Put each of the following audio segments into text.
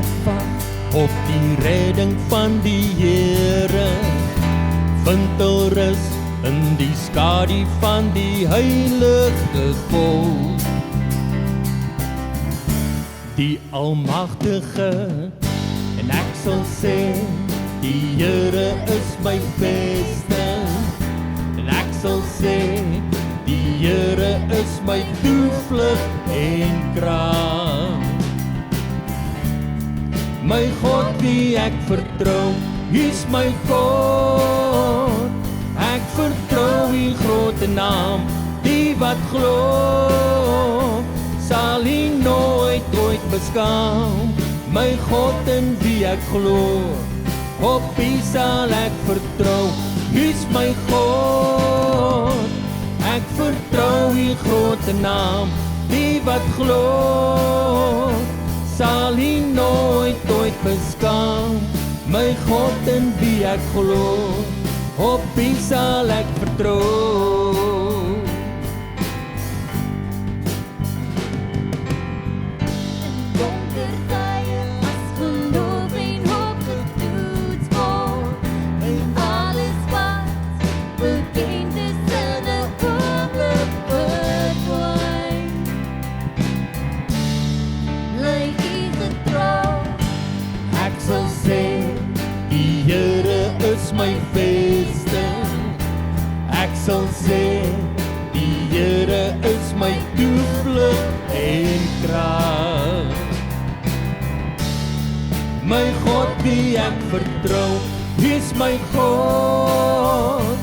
wat wag op die redding van die Here, vind hul rus in die skadu van die heilige God. Die Almagtige, en ek sal sê, die Here is my vesting, en ek sal sê, die Here is my toevlug en krag. My God wie ek vertrou, is my God. Ek vertrou die grote naam, die wat glo, sal hy nooit ooit beskaam. My God in wie ek glo, op wie sal ek vertrou, is my God. Ek vertrou die grote naam, die wat glo, sal hy nooit ooit beskaam. My God in wie ek glo, op wie sal ek vertrou. My vesting, ek sal sê, die Here is my toevlug en krag. My God wie ek vertrou, is my God.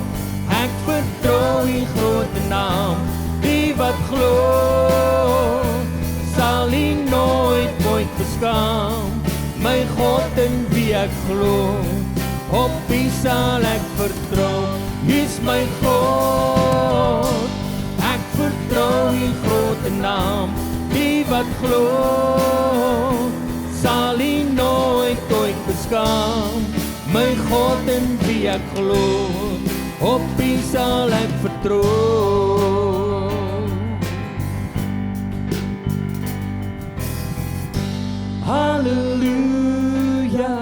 Ek vertrou die grote naam, die wat glo, sal hy nooit ooit beskaam. My God in wie ek glo, op wie sal ek vertrou, is my God. Ek vertrou die grote naam, die wat glo, sal hy nooit ooit beskaam. My God in wie ek glo, op wie sal ek vertrou. Halleluja,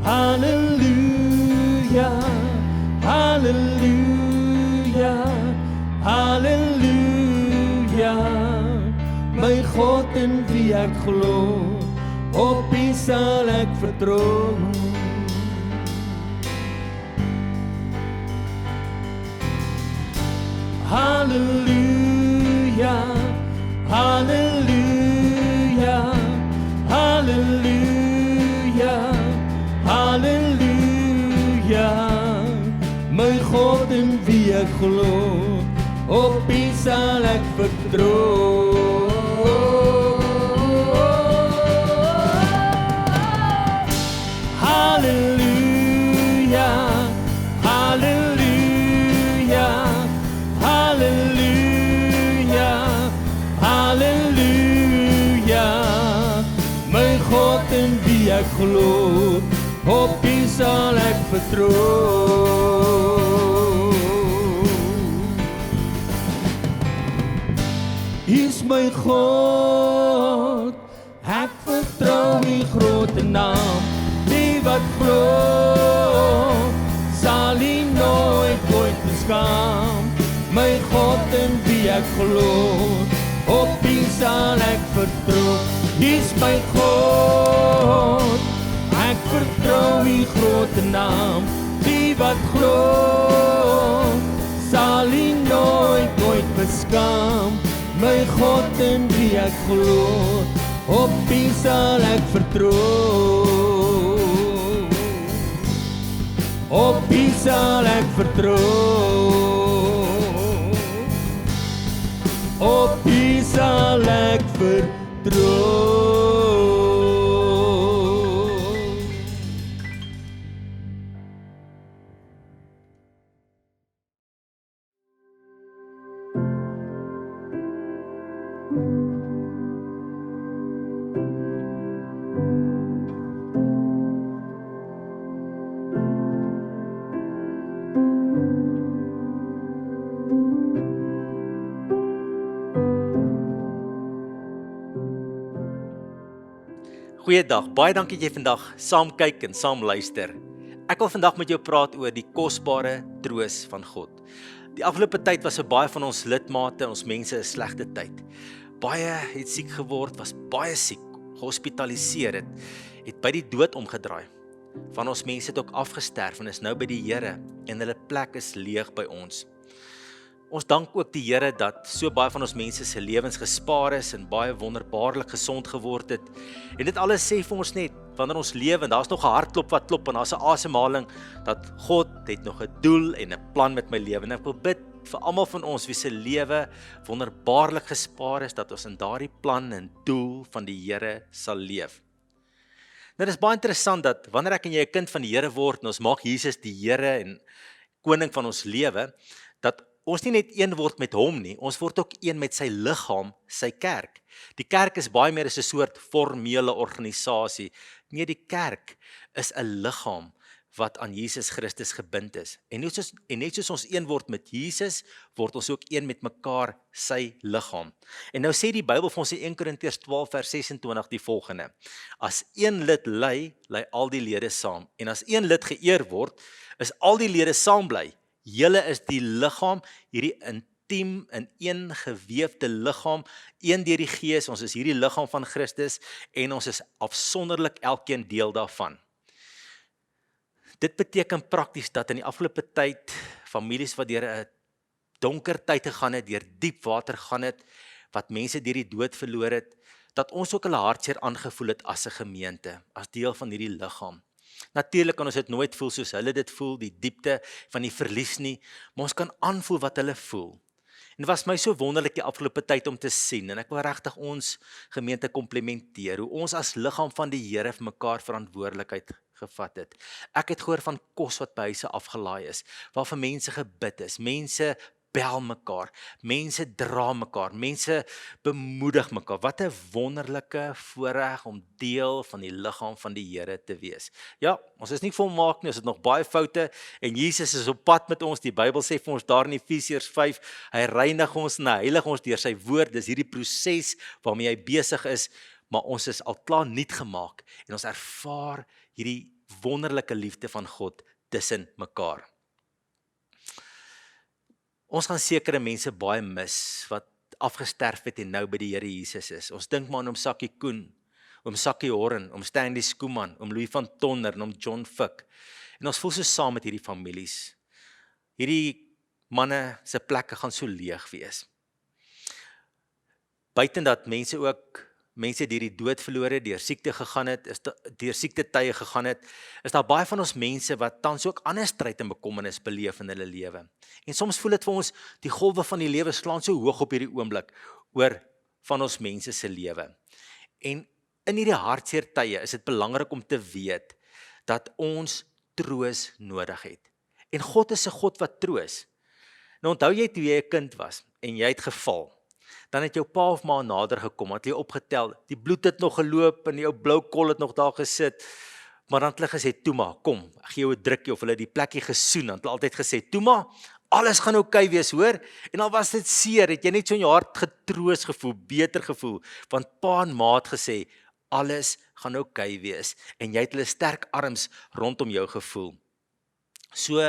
halleluja, halleluja, halleluja. My God in wie ek glo, op wie sal ek vertrou. Halleluja, halleluja, halleluja, halleluja. My God in wie ek glo, op wie sal ek vertrou. Halleluja, halleluja, halleluja, halleluja. My God in wie ek glo, op wie sal ek vertrou. Is my God, ek vertrou die grote naam, die wat glo, sal hy nooit ooit beskaam. My God in wie ek glo, op wie sal ek vertrou. Is my God, ek vertrou die grote naam, die wat glo, sal hy nooit ooit beskaam. My God in wie ek glo, op wie sal ek vertrou. Op wie sal ek vertrou. Op wie sal ek vertrou. Goeiedag, baie dankie dat jy vandag saam kyk en saam luister. Ek wil vandag met jou praat oor die kosbare troos van God. Die afgelope tyd was vir baie van ons lidmate, ons mense 'n slegte tyd. Baie het siek geword, was baie siek, gehospitaliseer het by die dood omgedraai. Van ons mense het ook afgesterf en is nou by die Here en hulle plek is leeg by ons. Ons dank ook die Here dat so baie van ons mense se lewens gespaar is en baie wonderbaarlik gesond geword het. En dit alles sê vir ons net, wanneer ons lewe en daar's nog 'n hartklop wat klop en daar's 'n asemhaling, dat God het nog 'n doel en 'n plan met my lewe. En ek wil bid vir almal van ons wie se lewe wonderbaarlik gespaar is, dat ons in daardie plan en doel van die Here sal leef. Nou dis baie interessant dat wanneer ek en jy 'n kind van die Here word en ons maak Jesus die Here en koning van ons lewe, dat ons nie net een word met hom nie, ons word ook een met sy liggaam, sy kerk. Die kerk is baie meer as 'n soort formele organisasie. Nee, die kerk is 'n liggaam wat aan Jesus Christus gebind is. En net soos ons een word met Jesus, word ons ook een met mekaar, sy liggaam. En nou sê die Bybel vir ons in 1 Korintiërs 12 vers 26 die volgende: As een lid ly, ly al die lede saam. En as een lid geëer word, is al die lede saam bly. Julle is die liggaam, hierdie intiem in een geweefde liggaam, een deur die Gees. Ons is hierdie liggaam van Christus en ons is afsonderlik elkeen deel daarvan. Dit beteken prakties dat in die afgelope tyd families wat deur 'n donker tyd gegaan het, deur diep water gegaan het, wat mense deur die dood verloor het, dat ons ook hulle hartseer aangevoel het as 'n gemeente, as deel van hierdie liggaam. Natuurlik kan ons dit nooit voel soos hulle dit voel, die diepte van die verlies nie, maar ons kan aanvoel wat hulle voel. En dit was my so wonderlik die afgelope tyd om te sien, en ek wil regtig ons gemeente komplimenteer, hoe ons as liggaam van die Here vir mekaar verantwoordelikheid gevat het. Ek het gehoor van kos wat by huise afgelaai is, waarvan mense gebid is, mense bel mekaar, mense dra mekaar, mense bemoedig mekaar. Wat 'n wonderlike voorreg om deel van die liggaam van die Here te wees. Ja, ons is nie volmaak nie, ons het nog baie foute en Jesus is op pad met ons. Die Bybel sê vir ons daar in Efesiërs 5, hy reinig ons en hy heilig ons deur sy woord. Dis hierdie proses waarmee hy besig is, maar ons is al klaar nuut gemaak en ons ervaar hierdie wonderlike liefde van God tussen mekaar. Ons gaan sekere mense baie mis wat afgesterf het en nou by die Here Jesus is. Ons dink maar aan oom Sakkie Koen, oom Sakkie Horren, oom Stanley Skooman, oom Louis van Tonder en oom John Fick. En ons voel so saam met hierdie families. Hierdie manne se plekke gaan so leeg wees. Buiten dat mense deur die dood verloor het, deur siekte gegaan het, deur siektetye gegaan het, is daar baie van ons mense wat tans ook ander stryd en bekommernis beleef in hulle lewe. En soms voel dit vir ons, die golwe van die lewe slaan so hoog op hierdie oomblik oor van ons mense se lewe. En in hierdie hartseer tye is dit belangrik om te weet dat ons troos nodig het. En God is 'n God wat troos. Nou onthou jy toe jy 'n kind was en jy het geval, dan het jou pa of ma nader gekom, het jy opgetel, die bloed het nog geloop en jou blou kol het nog daar gesit, maar dan het hulle gesê, toe maar, kom, ek gee jou 'n drukkie, of hulle die plekkie gesoen, dan het hulle altyd gesê, toe maar, alles gaan oukei wees, hoor, en al was dit seer, het jy net so in jou hart getroos gevoel, beter gevoel, want pa en ma het gesê, alles gaan oukei wees, en jy het hulle sterk arms rondom jou gevoel. So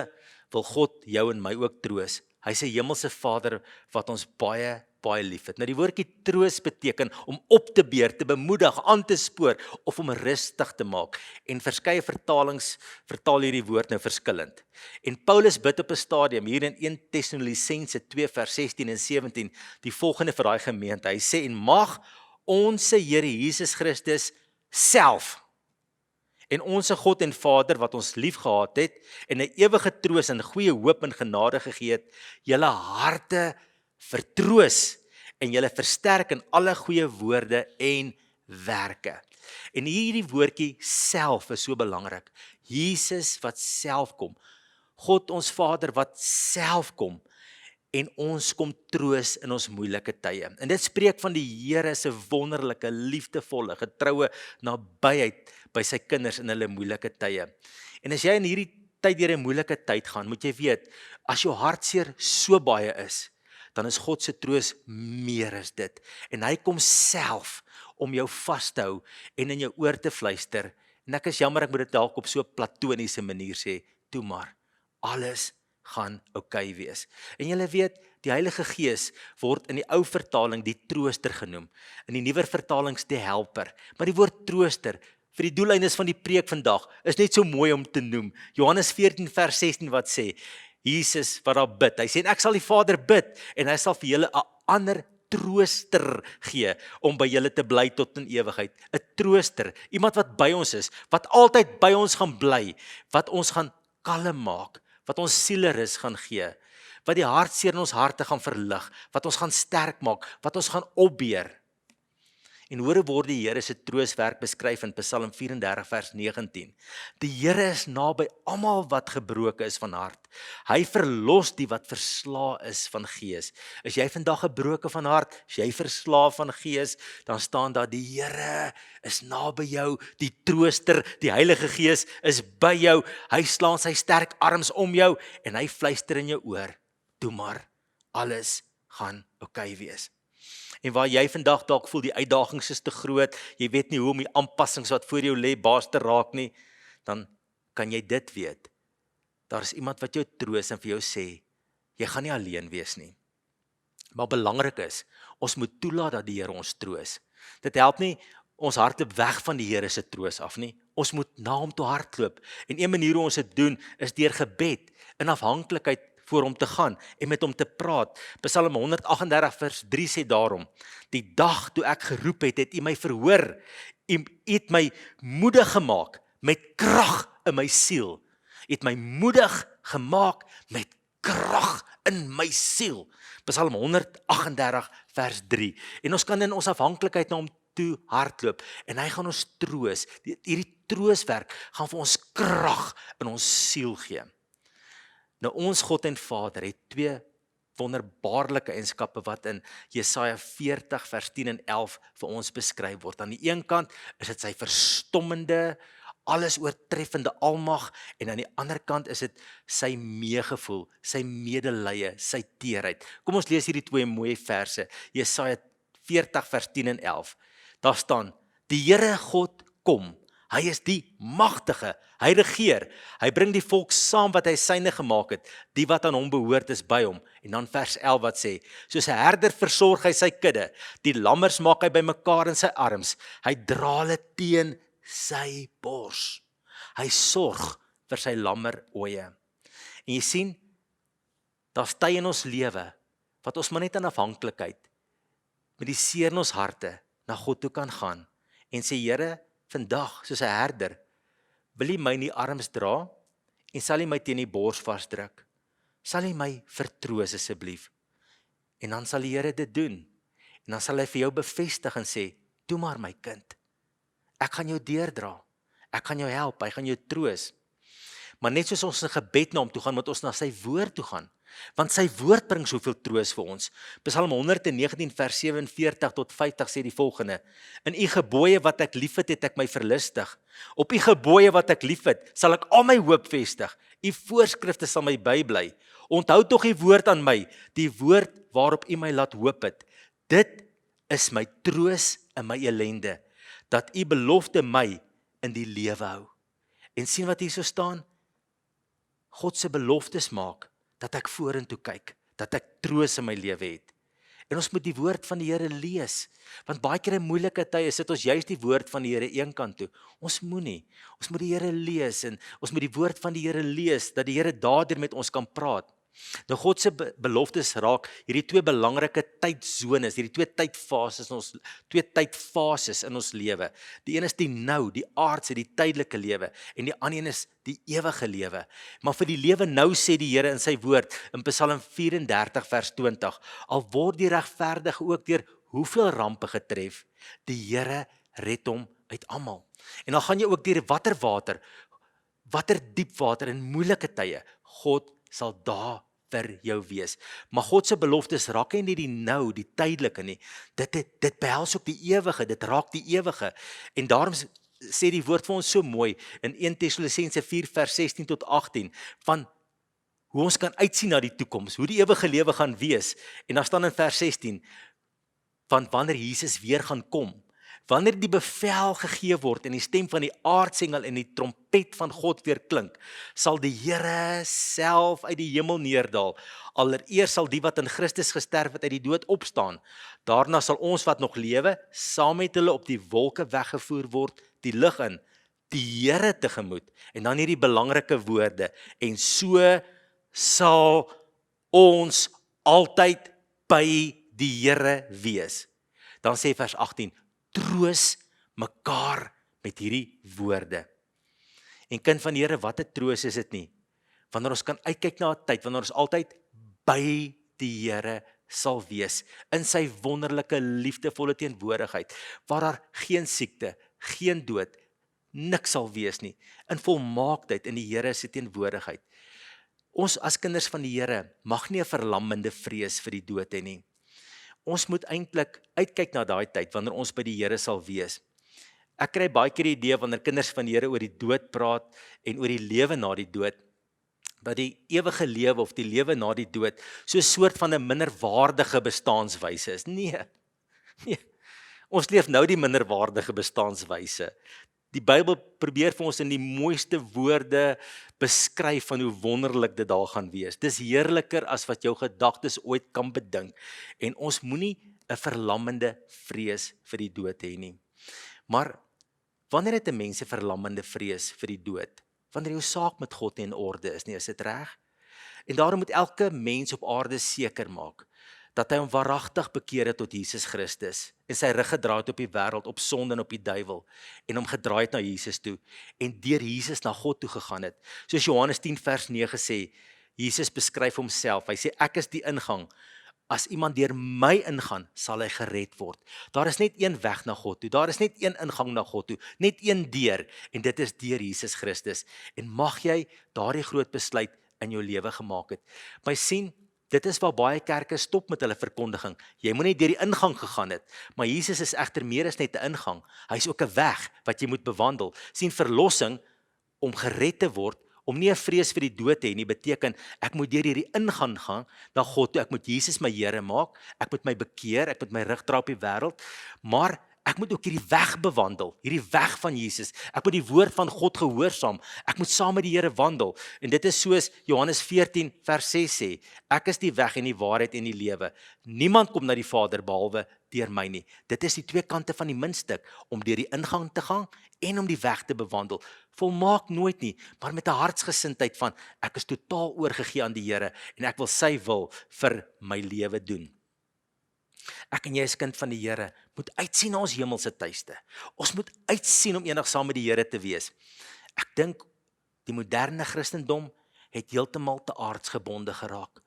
wil God jou en my ook troos. Hy is 'n hemelse Vader wat ons baie lief het. Nou die woordjie troos beteken om op te beur, te bemoedig, aan te spoor of om rustig te maak. En verskeie vertalings vertaal hierdie woord nou verskillend. En Paulus bid op 'n stadium hier in 1 Tessalonisense 2 vers 16 en 17 die volgende vir daai gemeente. Hy sê, en mag ons Here Jesus Christus self en onse God en Vader wat ons lief gehad het en 'n ewige troos en goeie hoop en genade gegee het, julle harte vertroos en julle versterk in alle goeie woorde en werke. En hierdie woordjie self is so belangrik. Jesus wat self kom. God ons Vader wat self kom en ons kom troos in ons moeilike tye. En dit spreek van die Here se wonderlike, liefdevolle, getroue nabyheid by sy kinders in hulle moeilike tye. En as jy in hierdie tyd deur 'n moeilike tyd gaan, moet jy weet, as jou hartseer so baie is, dan is God se troos meer as dit. En hy kom self om jou vas te hou en in jou oor te fluister. En ek is jammer, ek moet dit dalk op so 'n platoniese manier sê, toe maar, alles gaan oukei wees. En julle weet, die Heilige Gees word in die ou vertaling die trooster genoem, in die nuwer vertalings die helper, maar die woord trooster, vir die doeleindes van die preek vandag, is net so mooi om te noem. Johannes 14 vers 16 wat sê, Jesus wat daar bid, hy sê, en ek sal die Vader bid, en hy sal vir julle 'n ander trooster gee, om by julle te bly tot in ewigheid. 'n Trooster, iemand wat by ons is, wat altyd by ons gaan bly, wat ons gaan kalm maak, wat ons sielerus gaan gee, wat die hartseer in ons harte gaan verlig, wat ons gaan sterk maak, wat ons gaan opbeer. En hoor hoe word die Here se trooswerk beskryf in Psalm 34 vers 19. Die Here is naby almal wat gebroken is van hart. Hy verlos die wat verslae is van gees. Is jy vandag gebroken van hart, is jy verslae van gees, dan staan daar die Here is naby jou, die trooster, die Heilige Gees is by jou. Hy slaan sy sterk arms om jou en hy fluister in jou oor. Toe maar, alles gaan oukei wees. En waar jy vandag dalk voel die uitdagings is te groot, jy weet nie hoe om die aanpassings wat voor jou lê baas te raak nie, dan kan jy dit weet. Daar is iemand wat jou troos en vir jou sê, jy gaan nie alleen wees nie. Maar belangrik is, ons moet toelaat dat die Here ons troos. Dit help nie ons harte weg van die Here se troos af nie. Ons moet na hom toe hardloop. En een manier hoe ons dit doen, is deur gebed, in afhanklikheid voor hom te gaan en met hom te praat. Psalm 138 vers 3 sê daarom, die dag toe ek geroep het, het U my verhoor. U het my moedig gemaak met krag in my siel. U het my moedig gemaak met krag in my siel. Psalm 138 vers 3. En ons kan in ons afhanklikheid na hom toe hardloop en hy gaan ons troos. Hierdie trooswerk gaan vir ons krag in ons siel gee. Nou ons God en Vader het twee wonderbaarlike eienskappe wat in Jesaja 40 vers 10 en 11 vir ons beskryf word. Aan die een kant is dit sy verstommende, alles oortreffende almag en aan die ander kant is dit sy meegevoel, sy medelee, sy teerheid. Kom ons lees hierdie twee mooi verse. Jesaja 40 vers 10 en 11. Daar staan: Die Here God kom. Hy is die magtige, hy regeer, hy bring die volk saam wat hy syne gemaak het, die wat aan hom behoort is by hom. En dan vers 11 wat sê, soos 'n herder versorg hy sy kudde, die lammers maak hy bymekaar in sy arms, hy dra hulle teen sy bors, hy sorg vir sy lammeroeie. En jy sien, daar's tye in ons lewe, wat ons maar net in afhanklikheid, met die seer in ons harte, na God toe kan gaan, en sê, Here, vandag, soos 'n herder, wil U my in die arms dra, en sal U my teen die bors vasdruk, sal U my vertroos asseblief, en dan sal die Here dit doen, en dan sal hy vir jou bevestig en sê, doe maar my kind, ek gaan jou deurdra, ek gaan jou help, hy gaan jou troos, maar net soos ons in gebed na hom toe gaan, moet ons na sy woord toe gaan, want sy woord bring soveel troos vir ons. Psalm 119 vers 47 tot 50 sê die volgende: In U gebooie wat ek liefhet, het ek my verlustig. Op U gebooie wat ek liefhet, sal ek al my hoop vestig. U voorskrifte sal my bybly. Onthou tog U woord aan my, die woord waarop U my laat hoop het. Dit is my troos in my elende, dat U belofte my in die lewe hou. En sien wat hier so staan? God se beloftes maak dat ek vorentoe kyk, dat ek troos in my lewe het. En ons moet die woord van die Here lees, want baie keer in moeilike tye sit ons juist die woord van die Here eenkant toe. Ons moenie, ons moet die Here lees en ons moet die woord van die Here lees, dat die Here daardeur met ons kan praat. Nou God se beloftes raak hierdie twee belangrike tydsones, hierdie twee tydfases in ons lewe. Die een is die nou, die aardse, die tydelike lewe en die ander een is die ewige lewe. Maar vir die lewe nou sê die Here in sy woord in Psalm 34 vers 20, al word die regverdige ook deur hoeveel rampe getref, die Here red hom uit almal. En dan gaan jy ook deur watter diep water in moeilike tye, God sal daar vir jou wees. Maar God se beloftes raak nie die nou, die tydelike nie. Dit behels ook die ewige, dit raak die ewige. En daarom sê die woord vir ons so mooi in 1 Tessalonisense 4 vers 16 tot 18 van hoe ons kan uitsien na die toekoms, hoe die ewige lewe gaan wees. En dan staan in vers 16 van wanneer Jesus weer gaan kom, Wanneer die bevel gegee word en die stem van die aartsengel en die trompet van God weer klink, sal die Here self uit die hemel neerdal. Allereers sal die wat in Christus gesterf het uit die dood opstaan. Daarna sal ons wat nog lewe, saam met hulle op die wolke weggevoer word, die lug in, die Here tegemoet. En dan hierdie belangrike woorde, en so sal ons altyd by die Here wees. Dan sê vers 18, troos mekaar met hierdie woorde. En kind van die Here, wat 'n troos is dit nie? Wanneer ons kan uitkyk na 'n tyd, wanneer ons altyd by die Here sal wees, in sy wonderlike, liefdevolle teenwoordigheid, waar daar geen siekte, geen dood, niks sal wees nie, in volmaaktheid in die Here se teenwoordigheid. Ons as kinders van die Here mag nie 'n verlammende vrees vir die dood hê nie. Ons moet eintlik uitkyk na daai tyd, wanneer ons by die Here sal wees. Ek kry baie keer die idee, wanneer kinders van die Here oor die dood praat, en oor die lewe na die dood, dat die ewige lewe of die lewe na die dood, so 'n soort van 'n minderwaardige bestaanswyse is. Nee, ons leef nou die minderwaardige bestaanswyse. Die Bybel probeer vir ons in die mooiste woorde beskryf van hoe wonderlik dit daar gaan wees. Dis heerliker as wat jou gedagtes ooit kan bedink. En ons moenie 'n verlammende vrees vir die dood hê nie. Maar wanneer het 'n mens 'n verlammende vrees vir die dood? Wanneer jou saak met God nie in orde is nie, is dit reg? En daarom moet elke mens op aarde seker maak dat hy hom waaragtig bekeer het tot Jesus Christus en sy rug gedraai het op die wêreld, op sonde en op die duiwel en hom gedraai het na Jesus toe en deur Jesus na God toe gegaan het. Soos Johannes 10 vers 9 sê, Jesus beskryf homself. Hy sê ek is die ingang. As iemand deur my ingaan, sal hy gered word. Daar is net een weg na God toe. Daar is net een ingang na God toe. Net een deur en dit is deur Jesus Christus. En mag jy daardie groot besluit in jou lewe gemaak het. My sien, dit is waar baie kerke stop met hulle verkondiging. Jy moet nie deur die ingang gegaan het, maar Jesus is egter meer as net 'n ingang. Hy is ook 'n weg wat jy moet bewandel. Sien, verlossing om gered te word, om nie 'n vrees vir die dood te hê nie, beteken ek moet deur hierdie ingang gaan na God toe. Ek moet Jesus my Here maak, ek moet my bekeer, ek moet my rug draai op die wêreld, maar ek moet ook hierdie weg bewandel, hierdie weg van Jesus. Ek moet die woord van God gehoorsaam. Ek moet saam met die Here wandel. En dit is soos Johannes 14 vers 6 sê, ek is die weg en die waarheid en die lewe. Niemand kom na die Vader behalwe deur my nie. Dit is die twee kante van die muntstuk, om deur die ingang te gaan en om die weg te bewandel. Volmaak nooit nie, maar met 'n hartsgesindheid van, ek is totaal oorgegee aan die Here en ek wil sy wil vir my lewe doen. Ek en jy as kind van die Here moet uitsien na ons hemelse tuiste. Ons moet uitsien om eendag saam met die Here te wees. Ek dink die moderne Christendom het heeltemal te aardsgebonde geraak.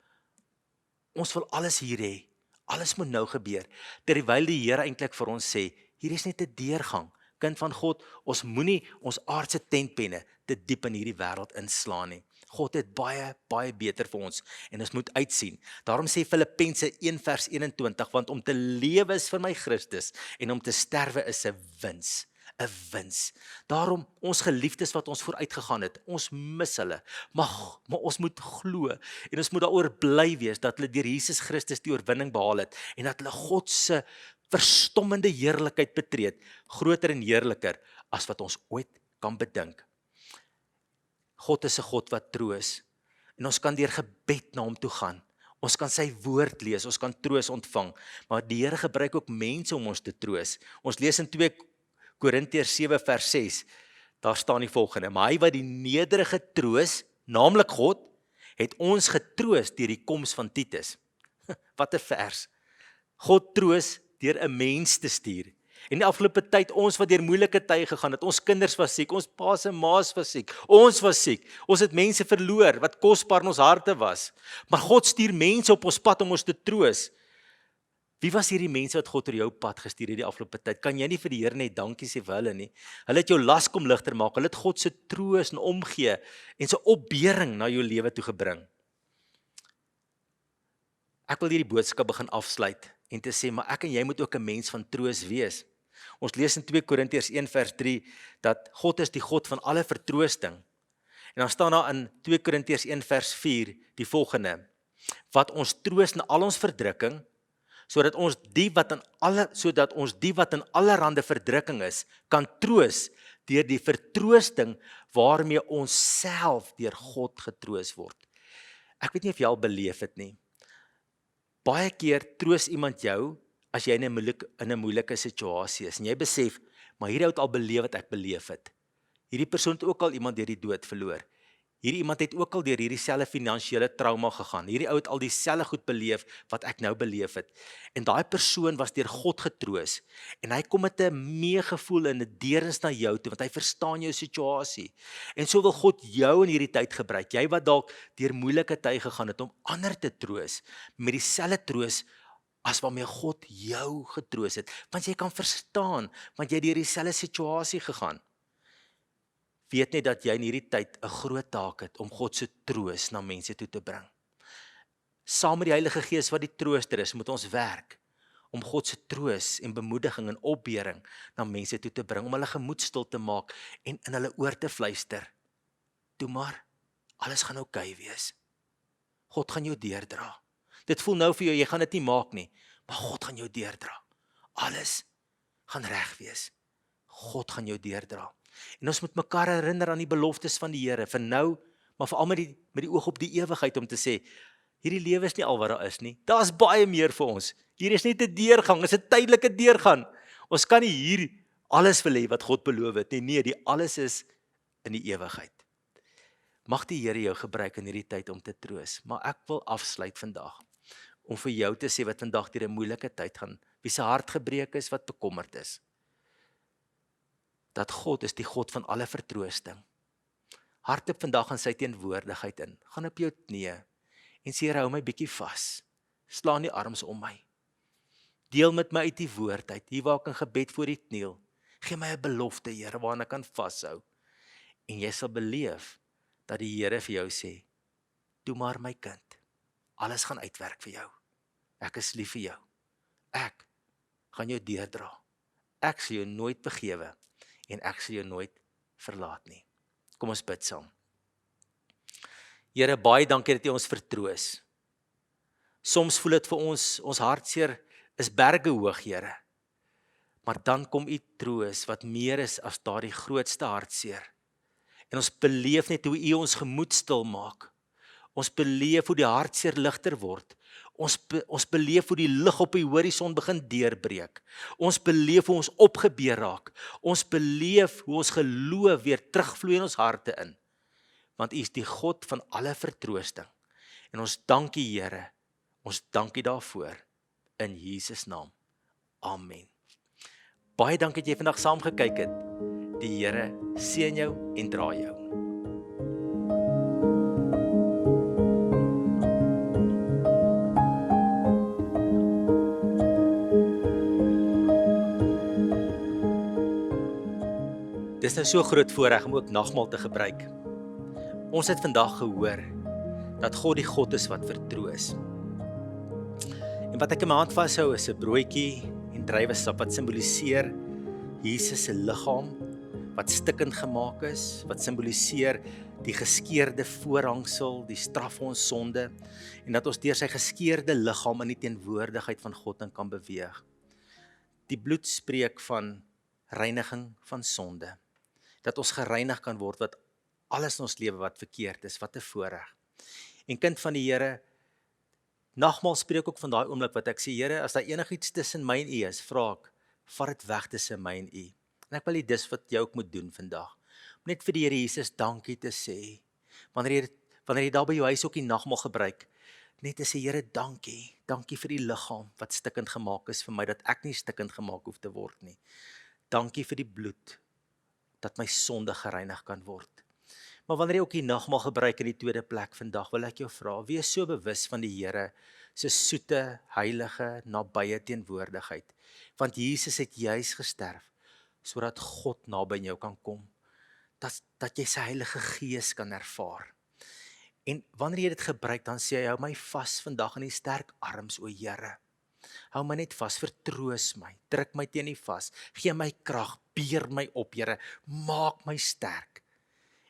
Ons wil alles hier hê. Alles moet nou gebeur. Terwyl die Here eintlik vir ons sê, hier is net 'n deurgang. Kind van God, ons moenie ons aardse tentpenne te diep in hierdie wêreld inslaan nie. God het baie, baie beter vir ons en ons moet uitsien. Daarom sê Filippense 1 vers 21, want om te lewe is vir my Christus en om te sterwe is 'n wins. 'n Wins. Daarom ons geliefdes wat ons vooruit gegaan het, ons mis hulle. Maar ons moet glo en ons moet daaroor bly wees dat hulle deur Jesus Christus die oorwinning behaal het en dat hulle God se verstommende heerlikheid betreed, groter en heerliker as wat ons ooit kan bedink. God is 'n God wat troos en ons kan deur gebed na hom toe gaan. Ons kan sy woord lees, ons kan troos ontvang, maar die Here gebruik ook mense om ons te troos. Ons lees in 2 Korintiërs 7 vers 6, daar staan die volgende, maar hy wat die nederige troos, naamlik God, het ons getroos deur die koms van Titus. Wat 'n vers. God troos deur 'n mens te stuur. En die afgelope tyd, ons wat deur moeilike tye gegaan het, ons kinders was siek, ons pa's en ma's was siek, ons was siek, ons het mense verloor, wat kosbaar in ons harte was. Maar God stuur mense op ons pad om ons te troos. Wie was hierdie mense wat God oor jou pad gestuur het die afgelope tyd? Kan jy nie vir die Here net dankie sê vir hulle nie? Hulle het jou las kom ligter maak, hulle het God se troos en omgee en sy opbeuring na jou lewe toe gebring. Ek wil hierdie boodskap begin afsluit en te sê, maar ek en jy moet ook 'n mens van troos wees. Ons lees in 2 Korintiërs 1 vers 3, dat God is die God van alle vertroosting. En dan staan daar in 2 Korintiërs 1 vers 4 die volgende, wat ons troos in al ons verdrukking, sodat ons die wat in allerhande verdrukking is, kan troos deur die vertroosting waarmee ons self deur God getroos word. Ek weet nie of jy al beleef het nie. Baie keer troos iemand jou as jy in 'n moeilike situasie is en jy besef, maar hierdie ou het al beleef wat ek beleef het. Hierdie persoon het ook al iemand deur die dood verloor. Hierdie iemand het ook al deur hierdie selfe finansiële trauma gegaan. Hierdie ou het al dieselfde goed beleef wat ek nou beleef het. En daai persoon was deur God getroos en hy kom met 'n meegevoel en 'n deernis na jou toe want hy verstaan jou situasie. En so wil God jou in hierdie tyd gebruik. Jy wat dalk deur moeilike tye gegaan het om ander te troos met dieselfde troos as waarmee God jou getroos het. Want jy kan verstaan, want jy het deur dieselfde situasie gegaan. Weet net dat jy in hierdie tyd 'n groot taak het om God se troos na mense toe te bring. Saam met die Heilige Gees wat die trooster is, moet ons werk om God se troos en bemoediging en opbeuring na mense toe te bring, om hulle gemoed stil te maak en in hulle oor te fluister. Toe maar, alles gaan oukei wees. God gaan jou deurdra. Dit voel nou vir jou, jy gaan dit nie maak nie, maar God gaan jou deurdra. Alles gaan reg wees. God gaan jou deurdra. En ons moet mekaar herinner aan die beloftes van die Here, vir nou, maar veral met die oog op die ewigheid om te sê, hierdie lewe is nie al wat daar is nie. Daar's baie meer vir ons. Hier is net 'n deurgang, is 'n tydelike deurgang. Ons kan nie hier alles wil hê wat God beloof het nie. Nee, die alles is in die ewigheid. Mag die Here jou gebruik in hierdie tyd om te troos. Maar ek wil afsluit vandag om vir jou te sê wat vandag deur 'n moeilike tyd gaan, wie se hart gebreek is, wat bekommerd is. Dat God is die God van alle vertroosting. Hardloop vandag in sy teenwoordigheid in. Gaan op jou knieë en sê, Here, hou my bietjie vas. Slaan die arms om my. Deel met my uit die woord uit. Hier waar ek in gebed voor U kniel. Gee my 'n belofte, Here, waaraan ek kan vashou. En jy sal beleef dat die Here vir jou sê, "Toe maar my kind. Alles gaan uitwerk vir jou. Ek is lief vir jou. Ek gaan jou deurdra. Ek sal jou nooit begewe en ek sal jou nooit verlaat nie." Kom ons bid saam. Here, baie dankie dat U ons vertroos. Soms voel dit vir ons hartseer is berge hoog, Here. Maar dan kom U troos wat meer is as daardie grootste hartseer. En ons beleef net hoe U ons gemoed stil maak. Ons beleef hoe die hartseer ligter word. Ons beleef hoe die lig op die horison begin deurbreek. Ons beleef hoe ons opgebeur raak. Ons beleef hoe ons geloof weer terugvloei in ons harte in. Want U is die God van alle vertroosting. En ons dank U, Here. Ons dank U daarvoor. In Jesus naam. Amen. Baie dankie dat jy vandag saam gekyk het. Die Here seën jou en dra jou. Dis nou so groot voorreg om ook nagmaal te gebruik. Ons het vandag gehoor dat God die God is wat vertroos. En wat ek in my hand vashou is 'n broodjie en druiwesap wat simboliseer Jesus se liggaam wat stikkend gemaak is, wat simboliseer die geskeurde voorhangsel, die straf vir ons sonde, en dat ons deur sy geskeurde liggaam in die teenwoordigheid van God in kan beweeg. Die bloed spreek van reiniging van sonde. Dat ons gereinig kan word wat alles in ons lewe wat verkeerd is, wat 'n voorreg. En kind van die Here, nagmaal spreek ook van daai oomblik wat ek sê, Here, as daar enigiets tussen my en U is, vra ek, vat dit weg tussen my en U. En ek wil hê dis wat jy ook moet doen vandag. Om net vir die Here Jesus dankie te sê. Wanneer jy daar by jou huis ook die nagmaal gebruik, net te sê, Here, dankie. Dankie vir die liggaam wat stikkend gemaak is vir my, dat ek nie stikkend gemaak hoef te word nie. Dankie vir die bloed, dat my sonde gereinig kan word. Maar wanneer jy ook die nagmaal gebruik in die tweede plek vandag, wil ek jou vra, wees so bewus van die Here se soete, heilige, nabye teenwoordigheid. Want Jesus het juis gesterf, sodat God naby jou kan kom. Dat jy sy Heilige Gees kan ervaar. En wanneer jy dit gebruik, dan sê hy, hou my vas vandag in die sterk arms, o Here. Hou my net vas, vertroos my, druk my teen U vas, gee my krag, beer my op, Here, maak my sterk.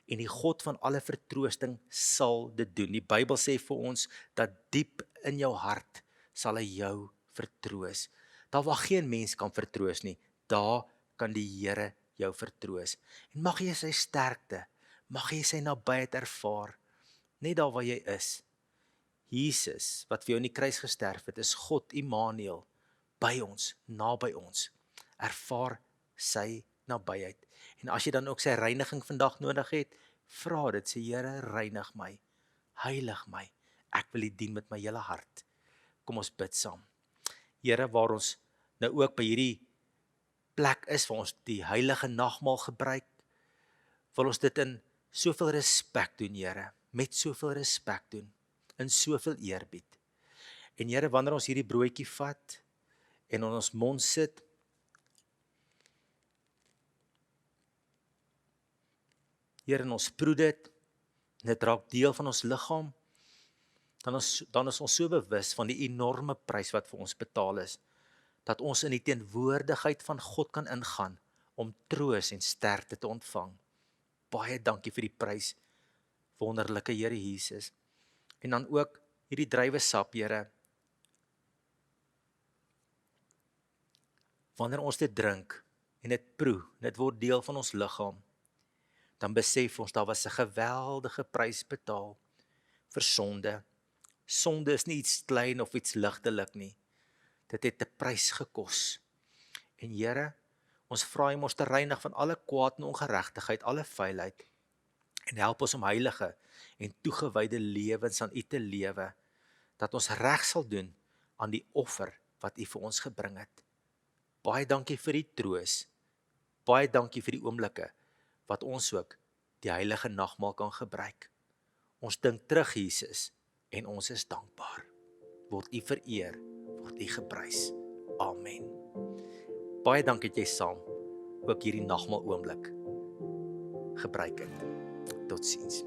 En die God van alle vertroosting sal dit doen. Die Bybel sê vir ons, dat diep in jou hart sal hy jou vertroos. Daar waar geen mens kan vertroos nie, daar kan die Here jou vertroos. En mag jy sy sterkte, mag jy sy nabyheid ervaar, net daar waar jy is. Jesus, wat vir jou in die kruis gesterf het, is God Immanuel, by ons, naby ons. Ervaar sy nabyheid. En as jy dan ook sy reiniging vandag nodig het, vra dit, sê Here, reinig my, heilig my, ek wil U dien met my hele hart. Kom ons bid saam. Here, waar ons nou ook by hierdie plek is, waar ons die heilige nagmaal gebruik, wil ons dit in soveel respek doen, Here, met soveel respek doen, in soveel eerbied. En Here, wanneer ons hierdie broodjie vat, en in ons mond sit, Here, en ons proe dit, en dit raak deel van ons liggaam, dan is ons so bewus van die enorme prys wat vir ons betaal is, dat ons in die teenwoordigheid van God kan ingaan, om troos en sterkte te ontvang. Baie dankie vir die prys, wonderlike Here Jesus. En dan ook hierdie druiwesap, Here, wanneer ons dit drink, en dit proe, dit word deel van ons liggaam, dan besef ons, daar was 'n geweldige prys betaal vir sonde. Sonde is nie iets klein of iets ligtelik nie. Dit het 'n prys gekos. En Here, ons vra U ons te reinig van alle kwaad en ongeregtigheid, alle vuilheid, en help ons om heilige en toegewyde lewens aan U te lewe, dat ons reg sal doen aan die offer wat U vir ons gebring het. Baie dankie vir die troos, baie dankie vir die oomblikke, wat ons ook die heilige nagmaal kan gebruik. Ons dink terug, Jesus, en ons is dankbaar. Word U vereer, word U geprys. Amen. Baie dankie dat jy saam ook hierdie nagmaal oomblik gebruik het. Totsiens.